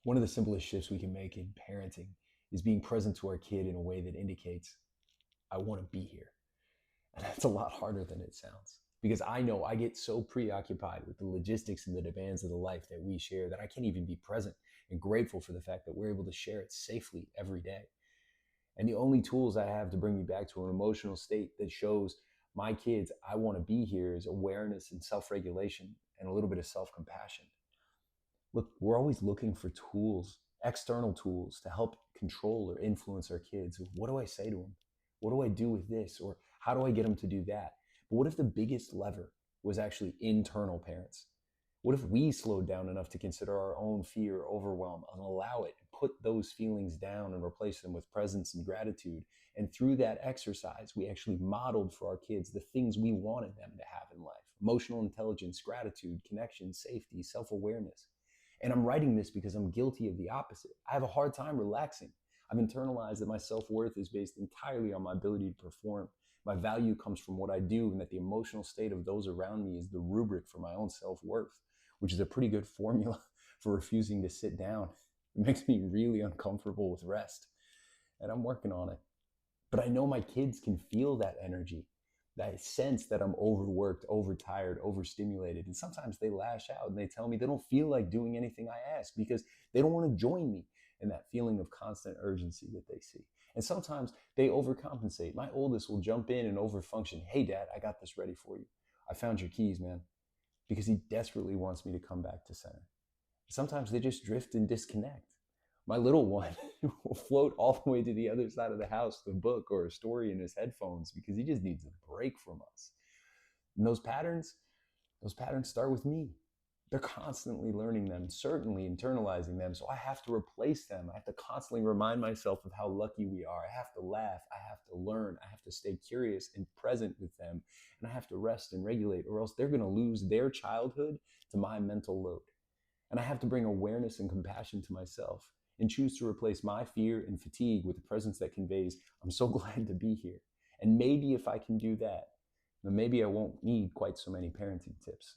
One of the simplest shifts we can make in parenting is being present to our kid in a way that indicates, I want to be here. And that's a lot harder than it sounds. Because I know I get so preoccupied with the logistics and the demands of the life that we share that I can't even be present and grateful for the fact that we're able to share it safely every day. And the only tools I have to bring me back to an emotional state that shows my kids I want to be here is awareness and self regulation and a little bit of self compassion. Look, we're always looking for tools, external tools to help control or influence our kids. What do I say to them? What do I do with this? Or how do I get them to do that? But what if the biggest lever was actually internal parents? What if we slowed down enough to consider our own fear, overwhelm, and allow it, put those feelings down and replace them with presence and gratitude? And through that exercise, we actually modeled for our kids the things we wanted them to have in life: emotional intelligence, gratitude, connection, safety, self awareness. And I'm writing this because I'm guilty of the opposite. I have a hard time relaxing. I've internalized that my self-worth is based entirely on my ability to perform. My value comes from what I do, and that the emotional state of those around me is the rubric for my own self-worth, which is a pretty good formula for refusing to sit down. It makes me really uncomfortable with rest, and I'm working on it. But I know my kids can feel that energy, that sense that I'm overworked, overtired, overstimulated. And sometimes they lash out and they tell me they don't feel like doing anything I ask because they don't want to join me in that feeling of constant urgency that they see. And sometimes they overcompensate. My oldest will jump in and overfunction. Hey, Dad, I got this ready for you. I found your keys, man, because he desperately wants me to come back to center. Sometimes they just drift and disconnect. My little one will float all the way to the other side of the house with a book or a story in his headphones because he just needs a break from us. And those patterns start with me. They're constantly learning them, certainly internalizing them. So I have to replace them. I have to constantly remind myself of how lucky we are. I have to laugh. I have to learn. I have to stay curious and present with them. And I have to rest and regulate, or else they're going to lose their childhood to my mental load. And I have to bring awareness and compassion to myself and choose to replace my fear and fatigue with a presence that conveys, I'm so glad to be here. And maybe if I can do that, then maybe I won't need quite so many parenting tips.